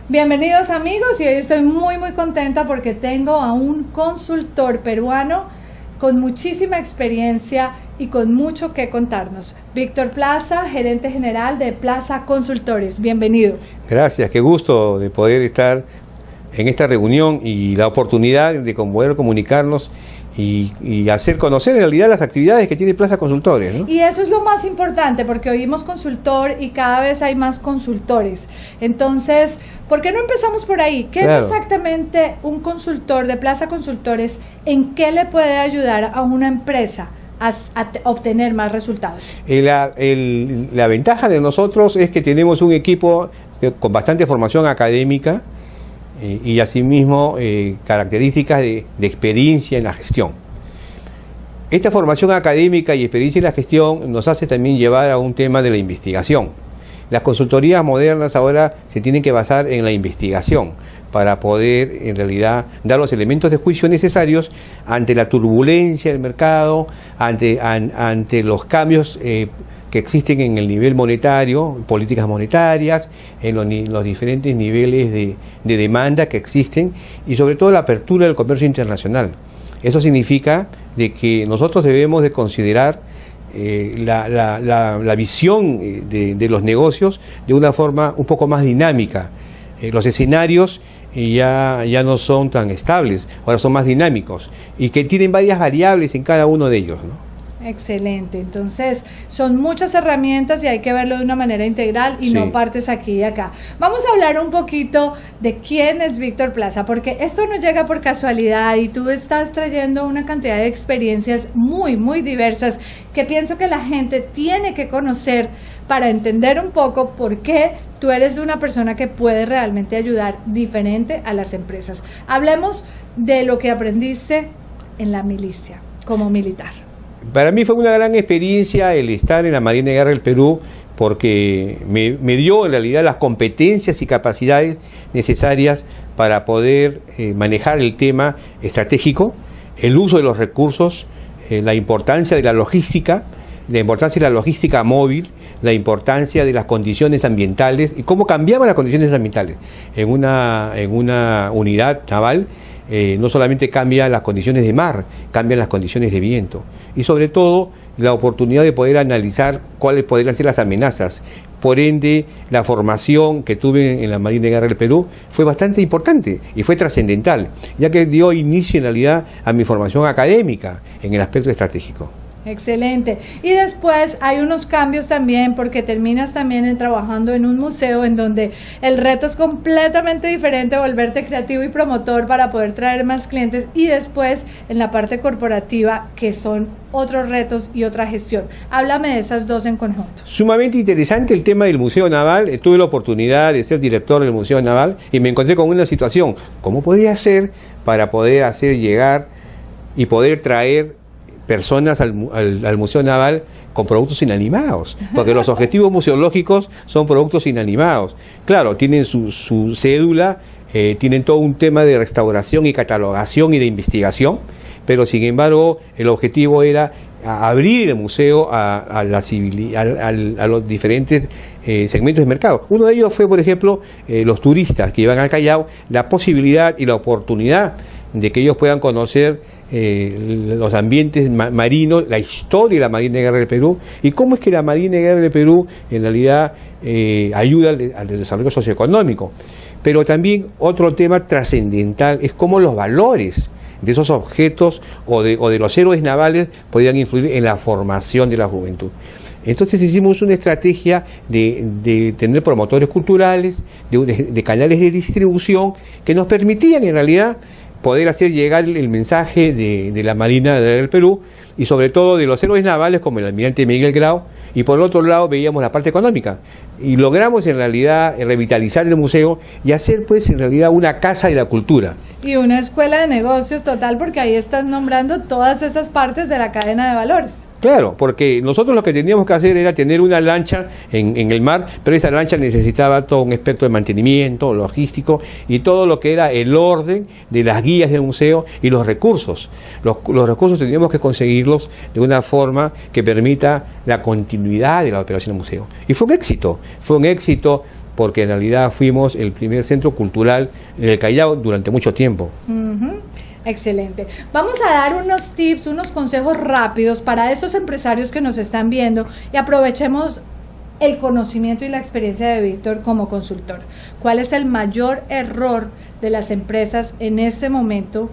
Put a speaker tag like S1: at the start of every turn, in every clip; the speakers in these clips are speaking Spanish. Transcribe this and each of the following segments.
S1: Bienvenidos amigos, y hoy estoy muy contenta porque tengo a un consultor peruano con muchísima experiencia y con mucho que contarnos. Víctor Plaza, gerente general de Plaza Consultores. Bienvenido.
S2: Gracias, qué gusto de poder estar en esta reunión y la oportunidad de poder comunicarnos y hacer conocer en realidad las actividades que tiene Plaza Consultores, ¿no?
S1: Y eso es lo más importante, porque oímos consultor y cada vez hay más consultores. Entonces, ¿por qué no empezamos por ahí? ¿Qué es exactamente un consultor de Plaza Consultores? ¿En qué le puede ayudar a una empresa a obtener más resultados?
S2: La ventaja de nosotros es que tenemos un equipo con bastante formación académica y asimismo características de experiencia en la gestión. Esta formación académica y experiencia en la gestión nos hace también llevar a un tema de la investigación. Las consultorías modernas ahora se tienen que basar en la investigación para poder en realidad dar los elementos de juicio necesarios ante la turbulencia del mercado, ante los cambios que existen en el nivel monetario, políticas monetarias, en los diferentes niveles de demanda que existen y sobre todo la apertura del comercio internacional. Eso significa de que nosotros debemos de considerar la visión de los negocios de una forma un poco más dinámica. Los escenarios ya no son tan estables, ahora son más dinámicos y que tienen varias variables en cada uno de ellos, ¿no?
S1: Excelente, entonces son muchas herramientas y hay que verlo de una manera integral y no partes aquí y acá. Vamos a hablar un poquito de quién es Víctor Plaza, porque esto no llega por casualidad y tú estás trayendo una cantidad de experiencias muy diversas que pienso que la gente tiene que conocer para entender un poco por qué tú eres una persona que puede realmente ayudar diferente a las empresas. Hablemos de lo que aprendiste en la milicia como militar.
S2: Para mí fue una gran experiencia el estar en la Marina de Guerra del Perú porque me dio en realidad las competencias y capacidades necesarias para poder manejar el tema estratégico, el uso de los recursos, la importancia de la logística móvil, la importancia de las condiciones ambientales y cómo cambiaban las condiciones ambientales. En una unidad naval no solamente cambian las condiciones de mar, cambian las condiciones de viento y sobre todo la oportunidad de poder analizar cuáles podrían ser las amenazas. Por ende, la formación que tuve en la Marina de Guerra del Perú fue bastante importante y fue trascendental, ya que dio inicio en realidad a mi formación académica en el aspecto estratégico.
S1: Excelente. Y después hay unos cambios también porque terminas también trabajando en un museo en donde el reto es completamente diferente, volverte creativo y promotor para poder traer más clientes, y después en la parte corporativa que son otros retos y otra gestión. Háblame de esas dos en conjunto.
S2: Sumamente interesante el tema del Museo Naval. Tuve la oportunidad de ser director del Museo Naval y me encontré con una situación. ¿Cómo podía hacer para poder hacer llegar y poder traer personas al Museo Naval con productos inanimados? Porque los objetivos museológicos son productos inanimados. Claro, tienen su cédula, tienen todo un tema de restauración y catalogación y de investigación, pero sin embargo el objetivo era abrir el museo a los diferentes segmentos de mercado. Uno de ellos fue, por ejemplo, los turistas que iban al Callao, la posibilidad y la oportunidad de que ellos puedan conocer los ambientes marinos, la historia de la Marina de Guerra del Perú y cómo es que la Marina de Guerra del Perú en realidad ayuda al desarrollo socioeconómico. Pero también otro tema trascendental es cómo los valores de esos objetos o de los héroes navales podían influir en la formación de la juventud. Entonces hicimos una estrategia de tener promotores culturales, de canales de distribución que nos permitían en realidad poder hacer llegar el mensaje de la Marina del Perú y sobre todo de los héroes navales como el almirante Miguel Grau, y por otro lado veíamos la parte económica y logramos en realidad revitalizar el museo y hacer pues en realidad una casa de la cultura.
S1: Y una escuela de negocios total, porque ahí estás nombrando todas esas partes de la cadena de valores.
S2: Claro, porque nosotros lo que teníamos que hacer era tener una lancha en el mar, pero esa lancha necesitaba todo un aspecto de mantenimiento, logístico y todo lo que era el orden de las guías del museo y los recursos. Los recursos teníamos que conseguirlos de una forma que permita la continuidad de la operación del museo. Y fue un éxito porque en realidad fuimos el primer centro cultural en el Callao durante mucho tiempo.
S1: Excelente. Vamos a dar unos tips, unos consejos rápidos para esos empresarios que nos están viendo y aprovechemos el conocimiento y la experiencia de Víctor como consultor. ¿Cuál es el mayor error de las empresas en este momento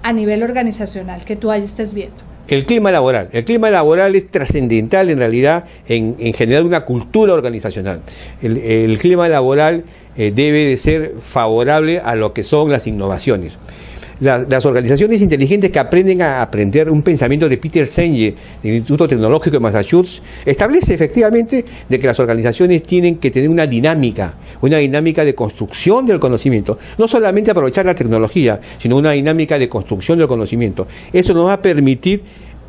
S1: a nivel organizacional que tú ahí estés viendo?
S2: El clima laboral. El clima laboral es trascendental en realidad en generar una cultura organizacional. El clima laboral debe de ser favorable a lo que son las innovaciones. Las organizaciones inteligentes que aprenden a aprender un pensamiento de Peter Senge, del Instituto Tecnológico de Massachusetts, establece efectivamente de que las organizaciones tienen que tener una dinámica de construcción del conocimiento, no solamente aprovechar la tecnología, sino una dinámica de construcción del conocimiento. Eso nos va a permitir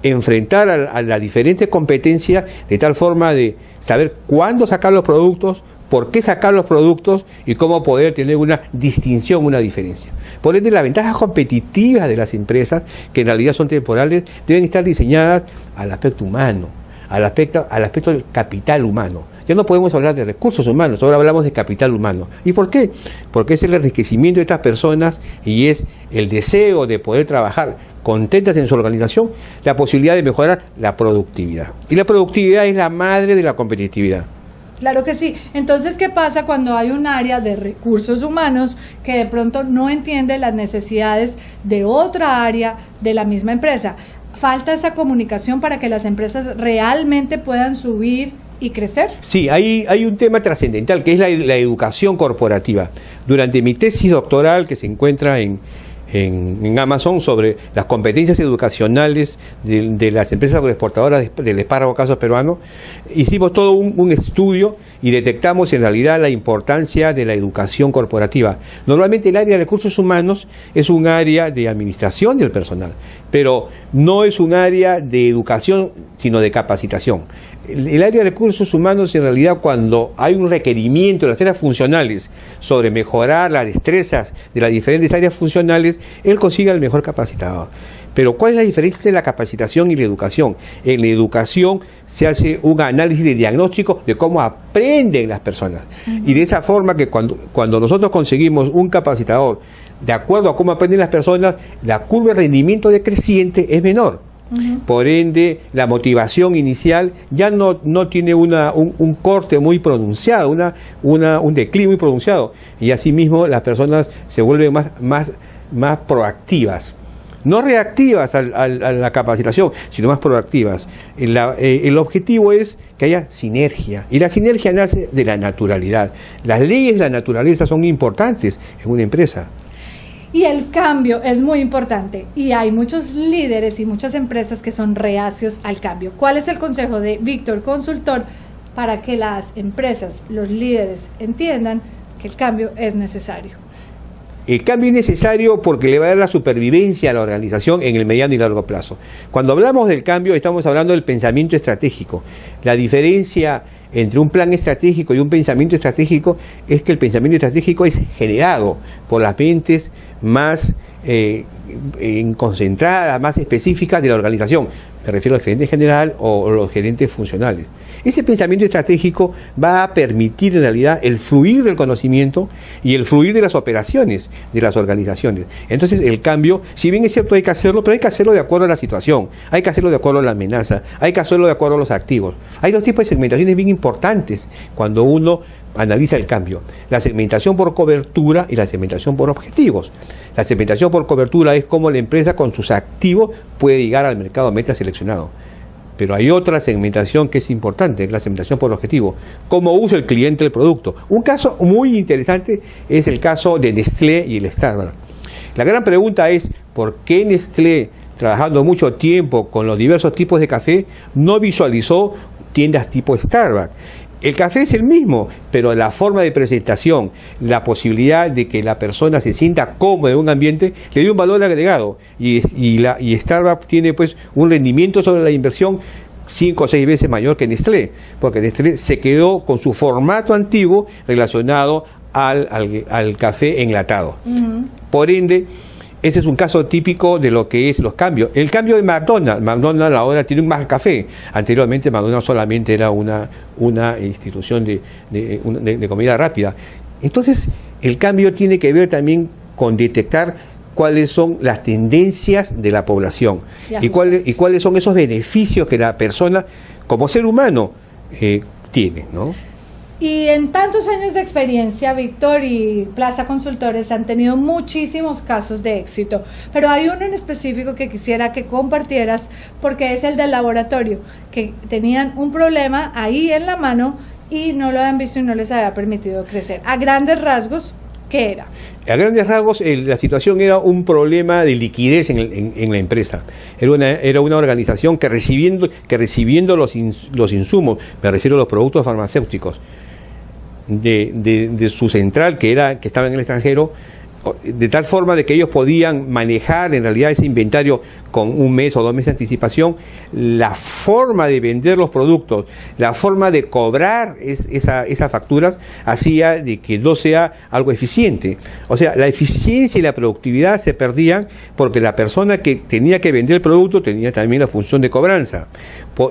S2: enfrentar a las diferentes competencias de tal forma de saber cuándo sacar los productos, por qué sacar los productos y cómo poder tener una distinción, una diferencia. Por ende, las ventajas competitivas de las empresas, que en realidad son temporales, deben estar diseñadas al aspecto humano, al aspecto del capital humano. Ya no podemos hablar de recursos humanos, ahora hablamos de capital humano. ¿Y por qué? Porque es el enriquecimiento de estas personas y es el deseo de poder trabajar contentas en su organización, la posibilidad de mejorar la productividad. Y la productividad es la madre de la competitividad.
S1: Claro que sí. Entonces, ¿qué pasa cuando hay un área de recursos humanos que de pronto no entiende las necesidades de otra área de la misma empresa? Falta esa comunicación para que las empresas realmente puedan subir y crecer.
S2: Sí, hay un tema trascendental que es la educación corporativa. Durante mi tesis doctoral, que se encuentra en Amazon, sobre las competencias educacionales de las empresas agroexportadoras del espárrago caso peruano, hicimos todo un estudio y detectamos en realidad la importancia de la educación corporativa. Normalmente el área de recursos humanos es un área de administración del personal, pero no es un área de educación, sino de capacitación. El área de recursos humanos, en realidad, cuando hay un requerimiento de las áreas funcionales sobre mejorar las destrezas de las diferentes áreas funcionales, él consigue al mejor capacitador. Pero ¿cuál es la diferencia entre la capacitación y la educación? En la educación se hace un análisis de diagnóstico de cómo aprenden las personas. Y de esa forma que cuando nosotros conseguimos un capacitador de acuerdo a cómo aprenden las personas, la curva de rendimiento decreciente es menor. Por ende, la motivación inicial ya no tiene un corte muy pronunciado, un declive muy pronunciado, y asimismo las personas se vuelven más proactivas, no reactivas a la capacitación, sino más proactivas. El objetivo es que haya sinergia, y la sinergia nace de la naturalidad. Las leyes de la naturaleza son importantes en una empresa.
S1: Y el cambio es muy importante y hay muchos líderes y muchas empresas que son reacios al cambio. ¿Cuál es el consejo de Víctor, consultor, para que las empresas, los líderes entiendan que el cambio es necesario?
S2: El cambio es necesario porque le va a dar la supervivencia a la organización en el mediano y largo plazo. Cuando hablamos del cambio estamos hablando del pensamiento estratégico. La diferencia entre un plan estratégico y un pensamiento estratégico es que el pensamiento estratégico es generado por las mentes más concentradas, más específicas de la organización. Me refiero al gerente general o los gerentes funcionales. Ese pensamiento estratégico va a permitir en realidad el fluir del conocimiento y el fluir de las operaciones de las organizaciones. Entonces el cambio, si bien es cierto hay que hacerlo, pero hay que hacerlo de acuerdo a la situación, hay que hacerlo de acuerdo a la amenaza, hay que hacerlo de acuerdo a los activos. Hay dos tipos de segmentaciones bien importantes cuando uno analiza el cambio: la segmentación por cobertura y la segmentación por objetivos. La segmentación por cobertura es cómo la empresa con sus activos puede llegar al mercado meta seleccionado. Pero hay otra segmentación que es importante, es la segmentación por objetivo. ¿Cómo usa el cliente el producto? Un caso muy interesante es el caso de Nestlé y el Starbucks. La gran pregunta es, ¿por qué Nestlé, trabajando mucho tiempo con los diversos tipos de café, no visualizó tiendas tipo Starbucks? El café es el mismo, pero la forma de presentación, la posibilidad de que la persona se sienta cómoda en un ambiente, le dio un valor agregado. Y Starbucks tiene pues un rendimiento sobre la inversión 5 o 6 veces mayor que Nestlé, porque Nestlé se quedó con su formato antiguo relacionado al café enlatado. Por ende, ese es un caso típico de lo que es los cambios. El cambio de McDonald's. McDonald's ahora tiene un McCafé. Anteriormente McDonald's solamente era una institución de comida rápida. Entonces, el cambio tiene que ver también con detectar cuáles son las tendencias de la población y cuáles son esos beneficios que la persona, como ser humano, tiene, ¿no?
S1: Y en tantos años de experiencia, Víctor y Plaza Consultores han tenido muchísimos casos de éxito, pero hay uno en específico que quisiera que compartieras, porque es el del laboratorio, que tenían un problema ahí en la mano y no lo habían visto y no les había permitido crecer. A grandes rasgos, ¿qué era?
S2: A grandes rasgos, la situación era un problema de liquidez en la empresa. Era una organización que recibiendo los insumos, me refiero a los productos farmacéuticos, de su central, que estaba en el extranjero, de tal forma de que ellos podían manejar en realidad ese inventario con 1 mes o 2 meses de anticipación, la forma de vender los productos, la forma de cobrar esas facturas, hacía de que no sea algo eficiente. O sea, la eficiencia y la productividad se perdían porque la persona que tenía que vender el producto tenía también la función de cobranza.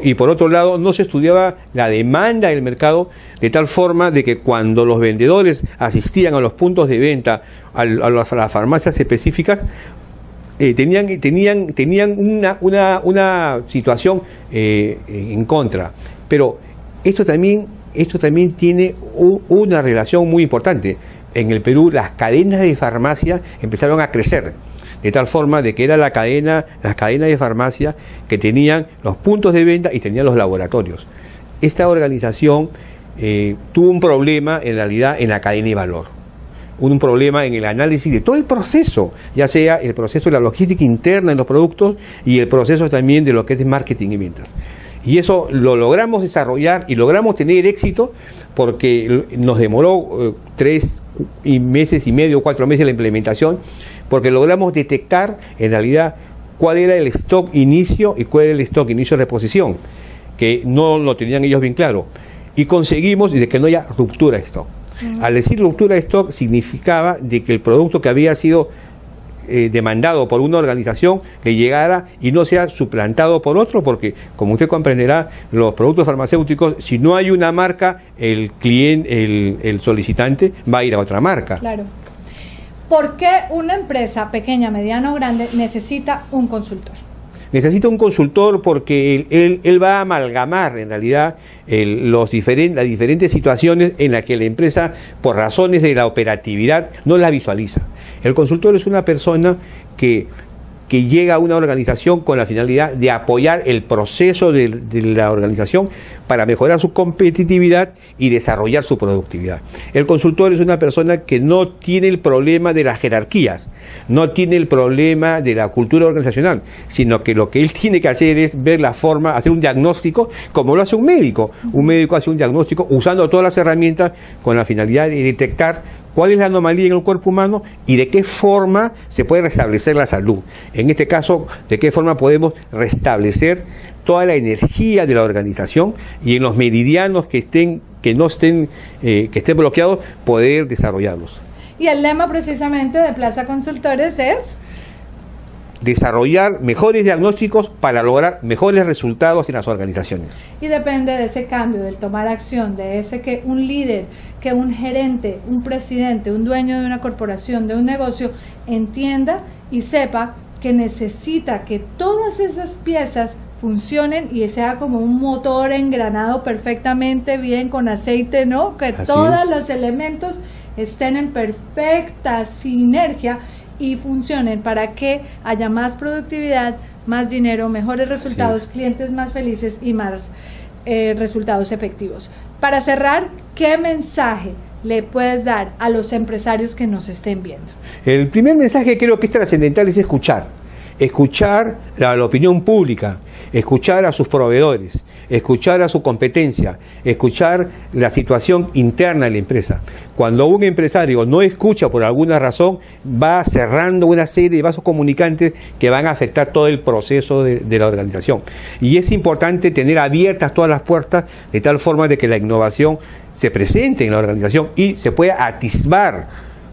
S2: Y por otro lado, no se estudiaba la demanda del mercado de tal forma de que cuando los vendedores asistían a los puntos de venta, a las farmacias específicas, tenían una situación en contra. Pero esto también tiene una relación muy importante. En el Perú las cadenas de farmacia empezaron a crecer, de tal forma de que era las cadenas de farmacia que tenían los puntos de venta y tenían los laboratorios. Esta organización tuvo un problema en realidad en la cadena de valor. Un problema en el análisis de todo el proceso, ya sea el proceso de la logística interna en los productos y el proceso también de lo que es marketing y ventas. Y eso lo logramos desarrollar y logramos tener éxito porque nos demoró 3 meses y medio, 4 meses la implementación, porque logramos detectar en realidad cuál era el stock inicio y cuál era el stock inicio de reposición, que no lo tenían ellos bien claro. Y conseguimos de que no haya ruptura de stock. Al decir ruptura de stock significaba de que el producto que había sido demandado por una organización que llegara y no sea suplantado por otro, porque como usted comprenderá, los productos farmacéuticos, si no hay una marca, el cliente, el solicitante va a ir a otra marca.
S1: Claro. ¿Por qué una empresa pequeña, mediana o grande necesita un consultor?
S2: Necesita un consultor porque él va a amalgamar en realidad las diferentes situaciones en las que la empresa, por razones de la operatividad, no la visualiza. El consultor es una persona que llega a una organización con la finalidad de apoyar el proceso de la organización para mejorar su competitividad y desarrollar su productividad. El consultor es una persona que no tiene el problema de las jerarquías, no tiene el problema de la cultura organizacional, sino que lo que él tiene que hacer es ver la forma, hacer un diagnóstico como lo hace un médico. Un médico hace un diagnóstico usando todas las herramientas con la finalidad de detectar cuál es la anomalía en el cuerpo humano y de qué forma se puede restablecer la salud. En este caso, de qué forma podemos restablecer toda la energía de la organización y en los meridianos que estén bloqueados, poder desarrollarlos.
S1: Y el lema precisamente de Plaza Consultores es
S2: desarrollar mejores diagnósticos para lograr mejores resultados en las organizaciones.
S1: Y depende de ese cambio, del tomar acción, de ese que un líder, que un gerente, un presidente, un dueño de una corporación, de un negocio, entienda y sepa que necesita que todas esas piezas funcionen y sea como un motor engranado perfectamente bien con aceite, ¿no? Que todos los elementos estén en perfecta sinergia y funcionen para que haya más productividad, más dinero, mejores resultados, clientes más felices y más resultados efectivos. Para cerrar, ¿qué mensaje le puedes dar a los empresarios que nos estén viendo?
S2: El primer mensaje que creo que es trascendental es escuchar la opinión pública, escuchar a sus proveedores, escuchar a su competencia, escuchar la situación interna de la empresa. Cuando un empresario no escucha por alguna razón, va cerrando una serie de vasos comunicantes que van a afectar todo el proceso de la organización. Y es importante tener abiertas todas las puertas de tal forma de que la innovación se presente en la organización y se pueda atisbar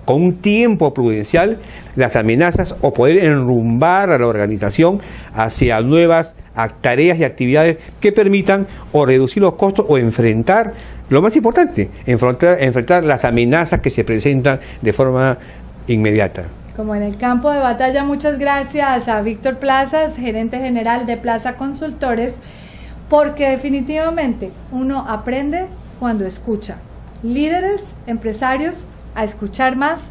S2: con un tiempo prudencial las amenazas o poder enrumbar a la organización hacia nuevas tareas y actividades que permitan o reducir los costos o enfrentar, lo más importante, enfrentar las amenazas que se presentan de forma inmediata.
S1: Como en el campo de batalla, muchas gracias a Víctor Plazas, gerente general de Plaza Consultores, porque definitivamente uno aprende cuando escucha. Líderes, empresarios, a escuchar más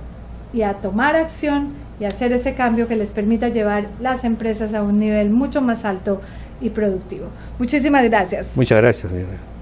S1: y a tomar acción y hacer ese cambio que les permita llevar las empresas a un nivel mucho más alto y productivo. Muchísimas gracias.
S2: Muchas gracias, señora.